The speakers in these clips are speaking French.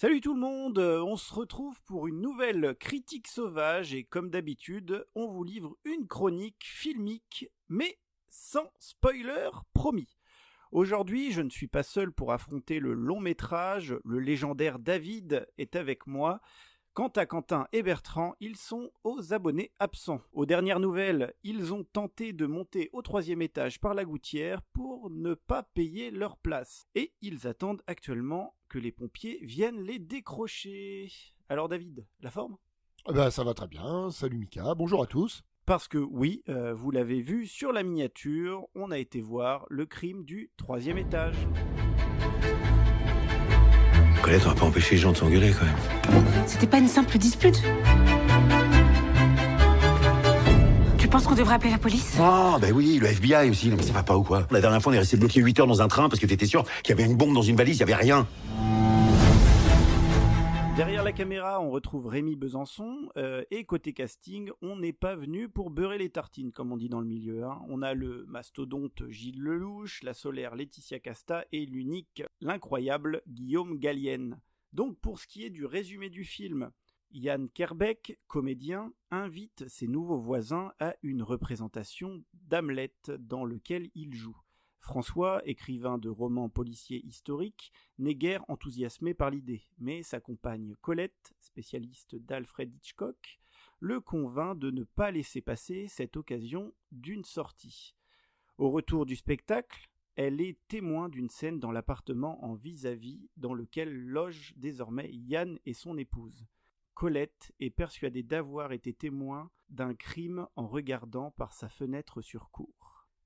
Salut tout le monde, on se retrouve pour une nouvelle critique sauvage et comme d'habitude, on vous livre une chronique filmique, mais sans spoiler promis. Aujourd'hui, je ne suis pas seul pour affronter le long métrage, le légendaire David est avec moi. Quant à Quentin et Bertrand, ils sont aux abonnés absents. Aux dernières nouvelles, ils ont tenté de monter au 3e étage par la gouttière pour ne pas payer leur place. Et ils attendent actuellement que les pompiers viennent les décrocher. Alors David, la forme ? Ça va très bien, salut Mika, bonjour à tous. Parce que oui, vous l'avez vu sur la miniature, on a été voir le crime du 3e étage. Colette, on va pas empêcher les gens de s'engueuler quand même. C'était pas une simple dispute. Tu penses qu'on devrait appeler la police? Ah, bah oui, le FBI aussi, non mais ça va pas ou quoi? La dernière fois, on est resté bloqué 8 heures dans un train parce que t'étais sûr qu'il y avait une bombe dans une valise, il y avait rien. Derrière la caméra, on retrouve Rémi Besançon, et côté casting, on n'est pas venu pour beurrer les tartines, comme on dit dans le milieu. On a le mastodonte Gilles Lelouch, la solaire Laetitia Casta et l'unique, l'incroyable Guillaume Gallienne. Donc pour ce qui est du résumé du film, Yann Kerbeck, comédien, invite ses nouveaux voisins à une représentation d'Hamlet dans lequel il joue. François, écrivain de romans policiers historiques, n'est guère enthousiasmé par l'idée, mais sa compagne Colette, spécialiste d'Alfred Hitchcock, le convainc de ne pas laisser passer cette occasion d'une sortie. Au retour du spectacle, elle est témoin d'une scène dans l'appartement en vis-à-vis dans lequel logent désormais Yann et son épouse. Colette est persuadée d'avoir été témoin d'un crime en regardant par sa fenêtre sur cour.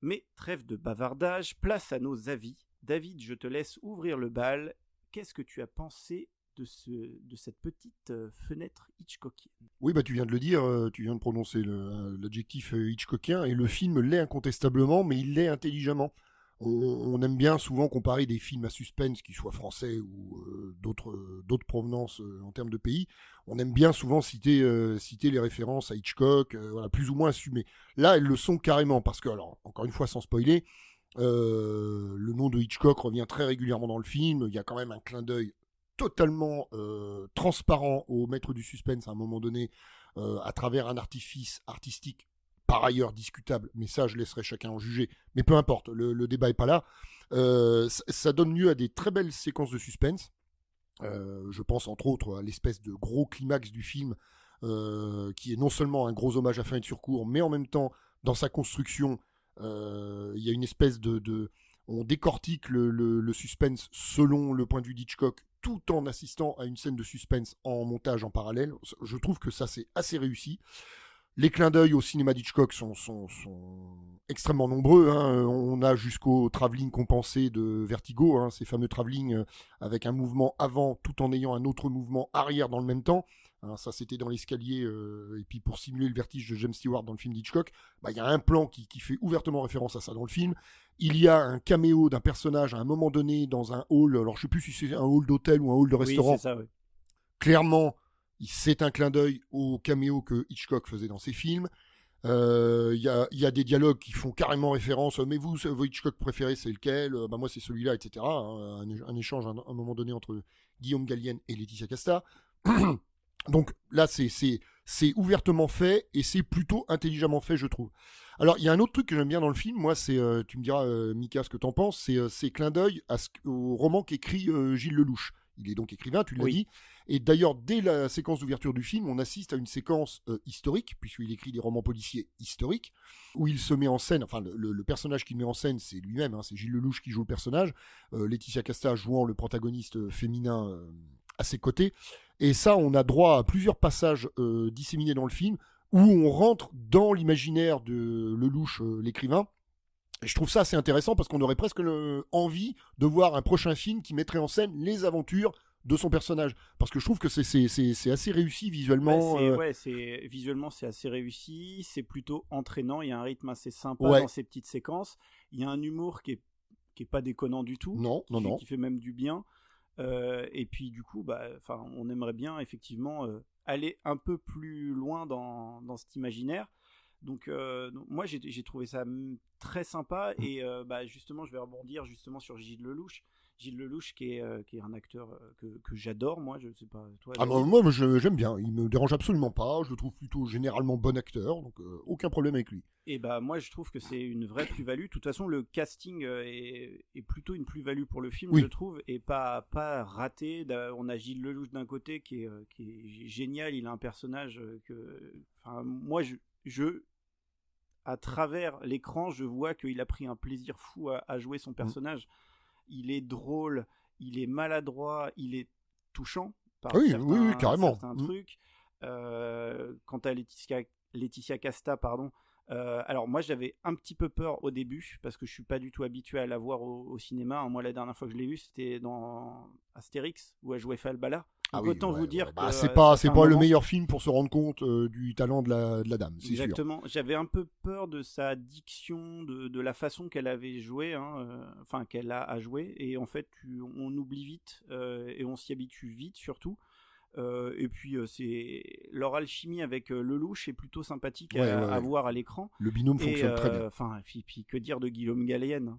Mais trêve de bavardage, place à nos avis. David, je te laisse ouvrir le bal. Qu'est-ce que tu as pensé de cette petite fenêtre Hitchcockienne ? Oui, tu viens de le dire, tu viens de prononcer l'adjectif Hitchcockien, et le film l'est incontestablement, mais il l'est intelligemment. On aime bien souvent comparer des films à suspense, qu'ils soient français ou d'autres provenances en termes de pays. On aime bien souvent citer les références à Hitchcock, plus ou moins assumées. Là, elles le sont carrément, parce que, alors, encore une fois, sans spoiler, le nom de Hitchcock revient très régulièrement dans le film. Il y a quand même un clin d'œil totalement transparent au maître du suspense à un moment donné, à travers un artifice artistique par ailleurs discutable, mais ça je laisserai chacun en juger, mais peu importe, le débat est pas là. Ça donne lieu à des très belles séquences de suspense. Je pense entre autres à l'espèce de gros climax du film, qui est non seulement un gros hommage à Fenêtre sur cour, mais en même temps, dans sa construction, il y a une espèce on décortique le suspense selon le point de vue d'Hitchcock, tout en assistant à une scène de suspense en montage en parallèle. Je trouve que ça c'est assez réussi. Les clins d'œil au cinéma d'Hitchcock sont extrêmement nombreux. On a jusqu'au travelling compensé de Vertigo, ces fameux travelling avec un mouvement avant tout en ayant un autre mouvement arrière dans le même temps. Ça, c'était dans l'escalier, et puis pour simuler le vertige de James Stewart dans le film d'Hitchcock, il y a un plan qui fait ouvertement référence à ça dans le film. Il y a un caméo d'un personnage à un moment donné dans un hall, alors je sais plus si c'est un hall d'hôtel ou un hall de restaurant. Oui, c'est ça, oui. Clairement, c'est un clin d'œil au caméo que Hitchcock faisait dans ses films. Il y a des dialogues qui font carrément référence. Mais vous, vos Hitchcock préférés, c'est lequel? Moi, c'est celui-là, etc. Un échange à un moment donné entre Guillaume Gallienne et Laetitia Casta. Donc là, c'est ouvertement fait et c'est plutôt intelligemment fait, je trouve. Alors, il y a un autre truc que j'aime bien dans le film, moi, c'est, tu me diras, Mika, ce que t'en penses, c'est clin d'œil au roman qu'écrit Gilles Lelouch. Il est donc écrivain, tu l'as dit. Et d'ailleurs, dès la séquence d'ouverture du film, on assiste à une séquence historique, puisqu'il écrit des romans policiers historiques, où il se met en scène, enfin, le personnage qu'il met en scène, c'est lui-même, c'est Gilles Lelouch qui joue le personnage, Laetitia Casta jouant le protagoniste féminin à ses côtés. Et ça, on a droit à plusieurs passages disséminés dans le film, où on rentre dans l'imaginaire de Lelouch, l'écrivain. Et je trouve ça assez intéressant parce qu'on aurait presque envie de voir un prochain film qui mettrait en scène les aventures de son personnage. Parce que je trouve que c'est assez réussi visuellement. Visuellement c'est assez réussi, c'est plutôt entraînant, il y a un rythme assez sympa dans ces petites séquences. Il y a un humour qui est pas déconnant du tout, qui fait même du bien. Et puis du coup, on aimerait bien effectivement aller un peu plus loin dans cet imaginaire. Donc moi j'ai trouvé ça très sympa et justement je vais rebondir justement sur Gilles Lelouch. Gilles Lelouch, qui est un acteur que j'adore, moi, je sais pas, toi. Ah, moi, j'aime bien. Il me dérange absolument pas. Je le trouve plutôt généralement bon acteur, donc aucun problème avec lui. Et bah moi, je trouve que c'est une vraie plus-value. De toute façon, le casting est plutôt une plus-value pour le film, Oui. je trouve, et pas raté. On a Gilles Lelouch d'un côté qui est génial. Il a un personnage enfin, moi, à travers l'écran, je vois qu'il a pris un plaisir fou à jouer son personnage. Il est drôle, il est maladroit, il est touchant par oui, carrément. certains trucs. Quant à Laetitia Casta, pardon. Alors moi j'avais un petit peu peur au début parce que je suis pas du tout habitué à la voir au cinéma. Moi la dernière fois que je l'ai vue c'était dans Astérix où elle jouait Falbala. Donc autant vous dire que c'est pas le meilleur film pour se rendre compte du talent de la dame, c'est sûr. Exactement. J'avais un peu peur de sa diction, de la façon qu'elle avait joué, enfin qu'elle a à jouer, et en fait on oublie vite et on s'y habitue vite surtout. Et puis c'est leur alchimie avec Lelouch est plutôt sympathique à voir à l'écran. Le binôme fonctionne très bien. Enfin, puis que dire de Guillaume Gallienne.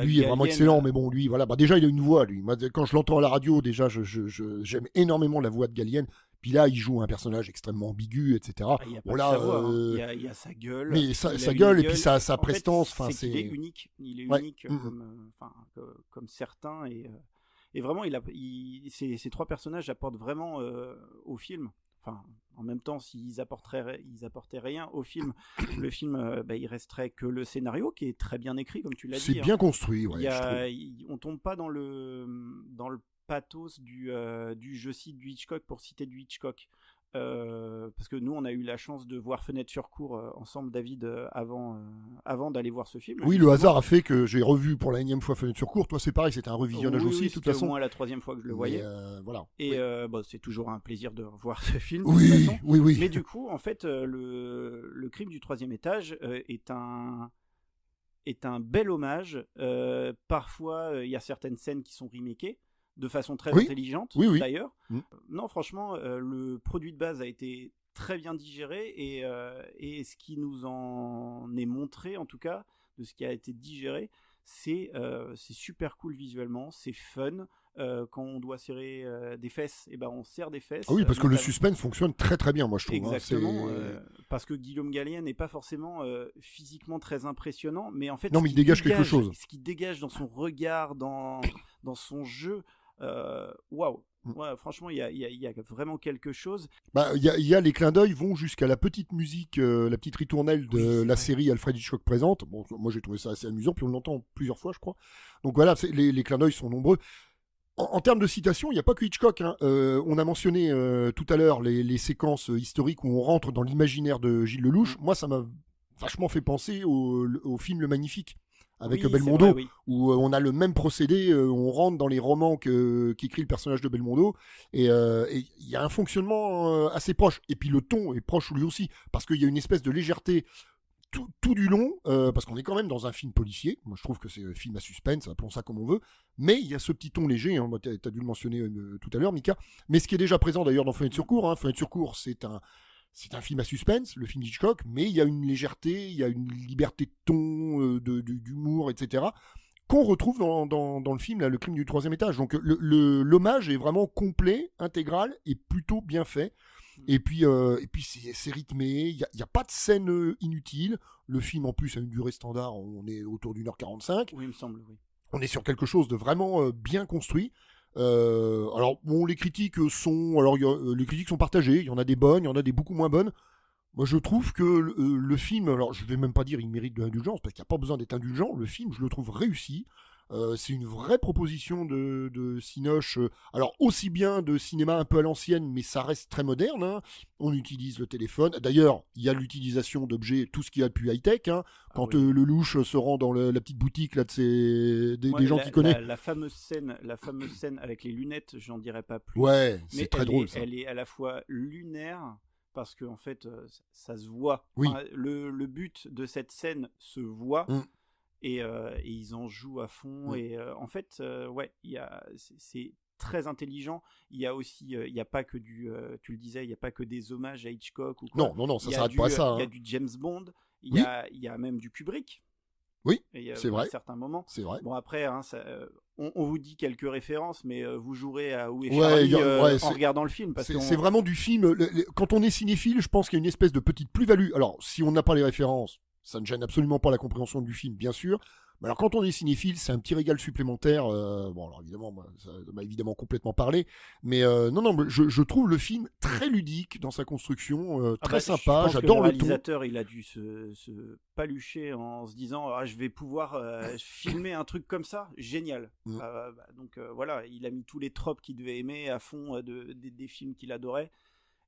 Lui est vraiment excellent, mais bon, lui, voilà. Déjà, il a une voix, lui. Moi, quand je l'entends à la radio, déjà, j'aime énormément la voix de Gallienne. Puis là, il joue un personnage extrêmement ambigu, etc. Il y a pas de savoir, il y a sa gueule. Mais sa gueule et puis sa prestance. Il est unique. Il est unique comme certains. Et vraiment, ces trois personnages apportent vraiment au film. Enfin, en même temps, s'ils apportaient rien au film, le film, il resterait que le scénario qui est très bien écrit, comme tu l'as dit. C'est bien construit, on tombe pas dans le pathos du je cite du Hitchcock pour citer du Hitchcock. Parce que nous on a eu la chance de voir Fenêtre sur cour ensemble, David, avant d'aller voir ce film. Oui, le hasard a fait que j'ai revu pour la énième fois Fenêtre sur cour. Toi c'est pareil, c'était un revisionnage aussi, de toute façon. C'était au moins la troisième fois que je le voyais. Voilà. Et c'est toujours un plaisir de revoir ce film. Oui, de toute façon. oui. Mais du coup, en fait, le crime du troisième étage est un bel hommage. Parfois, il y a certaines scènes qui sont remakées de façon très intelligente, d'ailleurs. Non, franchement, le produit de base a été très bien digéré et ce qui nous en est montré, en tout cas, de ce qui a été digéré, c'est super cool visuellement, c'est fun. Quand on doit serrer des fesses, on serre des fesses. Ah oui, parce que le suspense fonctionne très très bien, moi je trouve. Exactement, parce que Guillaume Gallienne n'est pas forcément physiquement très impressionnant, mais en fait, non, mais il dégage quelque chose. Ce qu'il dégage dans son regard, dans son jeu. Waouh! Ouais, franchement, il y a vraiment quelque chose. Il y a les clins d'œil vont jusqu'à la petite musique, la petite ritournelle de la série Alfred Hitchcock présente. Bon, moi j'ai trouvé ça assez amusant, puis on l'entend plusieurs fois, je crois. Donc voilà, les clins d'œil sont nombreux. En termes de citation, il n'y a pas que Hitchcock. On a mentionné tout à l'heure les séquences historiques où on rentre dans l'imaginaire de Gilles Lelouch. Moi, ça m'a vachement fait penser au film Le Magnifique. Avec Belmondo, où on a le même procédé, on rentre dans les romans qu'écrit le personnage de Belmondo, et il y a un fonctionnement assez proche. Et puis le ton est proche lui aussi, parce qu'il y a une espèce de légèreté tout du long, parce qu'on est quand même dans un film policier. Moi, je trouve que c'est un film à suspense, appelons ça comme on veut. Mais il y a ce petit ton léger, hein. Tu as dû le mentionner tout à l'heure, Mika. Mais ce qui est déjà présent d'ailleurs dans Fenêtre sur cour. Fenêtre sur cour, c'est un film à suspense, le film d'Hitchcock, mais il y a une légèreté, il y a une liberté de ton, d'humour, etc., qu'on retrouve dans le film, là, Le crime du troisième étage. Donc l'hommage est vraiment complet, intégral, et plutôt bien fait. Et puis c'est rythmé, il n'y a pas de scène inutile. Le film, en plus, a une durée standard, on est autour d'1h45. Oui, il me semble, oui. On est sur quelque chose de vraiment bien construit. Alors bon, les critiques sont partagées. Il y en a des bonnes, il y en a des beaucoup moins bonnes. Moi, je trouve que le film, alors je vais même pas dire il mérite de l'indulgence parce qu'il n'y a pas besoin d'être indulgent. Le film, je le trouve réussi. C'est une vraie proposition de Cinoche. Alors aussi bien de cinéma un peu à l'ancienne, mais ça reste très moderne. Hein. On utilise le téléphone. D'ailleurs, il y a l'utilisation d'objets, tout ce qu'il y a de plus high-tech. Hein. Quand Lelouch se rend dans la petite boutique là des gens qu'il connaît. La fameuse scène avec les lunettes, j'en dirais pas plus. Ouais, c'est très drôle. Elle est à la fois lunaire. Parce qu'en fait, ça se voit. Oui. Enfin, le but de cette scène se voit. Et ils en jouent à fond. Et en fait, c'est très intelligent. Il y a aussi, il n'y a pas que tu le disais, il n'y a pas que des hommages à Hitchcock ou quoi. Non, ça s'arrête pas à ça. Il y a du James Bond, il y a même du Kubrick. Oui, c'est vrai. À certains moments. C'est vrai. Bon, après, on vous dit quelques références, mais vous jouerez à Où est Ouais, Charlie ouais, en regardant le film. Parce c'est vraiment du film. Quand on est cinéphile, je pense qu'il y a une espèce de petite plus-value. Alors, si on n'a pas les références, ça ne gêne absolument pas la compréhension du film, bien sûr. Mais alors, quand on est cinéphile, c'est un petit régal supplémentaire. Bon, alors évidemment, ça m'a évidemment complètement parlé. Mais non, je trouve le film très ludique dans sa construction, très sympa. J'adore le le ton. réalisateur, il a dû se palucher en se disant je vais pouvoir filmer un truc comme ça, génial. Donc voilà, il a mis tous les tropes qu'il devait aimer à fond des films qu'il adorait.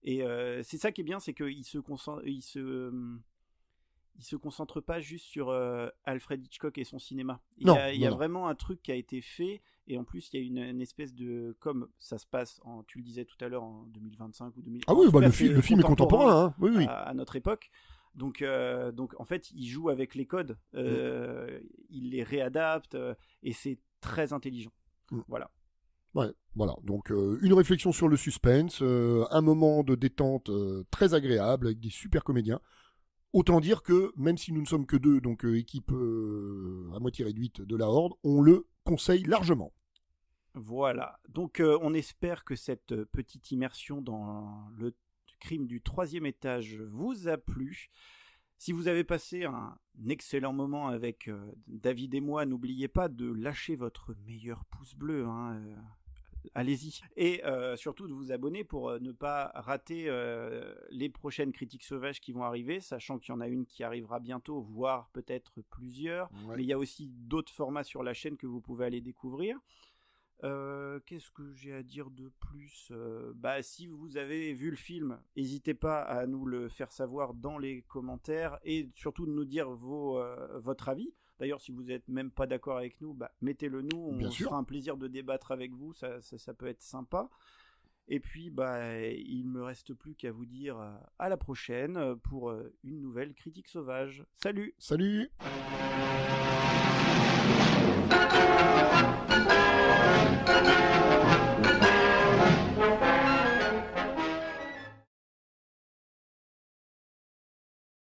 Et c'est ça qui est bien, c'est qu'il il se concentre pas juste sur Alfred Hitchcock et son cinéma. Il y a vraiment un truc qui a été fait, et en plus il y a une espèce de, comme ça se passe tu le disais tout à l'heure, en 2025 ou 2000. Ah oui, le film est contemporain, hein. Oui. À notre époque. Donc en fait, il joue avec les codes, il les réadapte, et c'est très intelligent. Voilà. Ouais, voilà. Donc une réflexion sur le suspense, un moment de détente très agréable avec des super comédiens. Autant dire que, même si nous ne sommes que deux, donc équipe à moitié réduite de la Horde, on le conseille largement. Voilà. Donc on espère que cette petite immersion dans le crime du 3e étage vous a plu. Si vous avez passé un excellent moment avec David et moi, n'oubliez pas de lâcher votre meilleur pouce bleu, allez-y. Et surtout de vous abonner pour ne pas rater les prochaines critiques sauvages qui vont arriver, sachant qu'il y en a une qui arrivera bientôt, voire peut-être plusieurs. Ouais. Mais il y a aussi d'autres formats sur la chaîne que vous pouvez aller découvrir. Qu'est-ce que j'ai à dire de plus ? Si vous avez vu le film, n'hésitez pas à nous le faire savoir dans les commentaires, et surtout de nous dire votre avis. D'ailleurs, si vous n'êtes même pas d'accord avec nous, mettez-le nous, on fera un plaisir de débattre avec vous, ça peut être sympa. Et puis, il me reste plus qu'à vous dire à la prochaine pour une nouvelle critique sauvage. Salut ! Salut !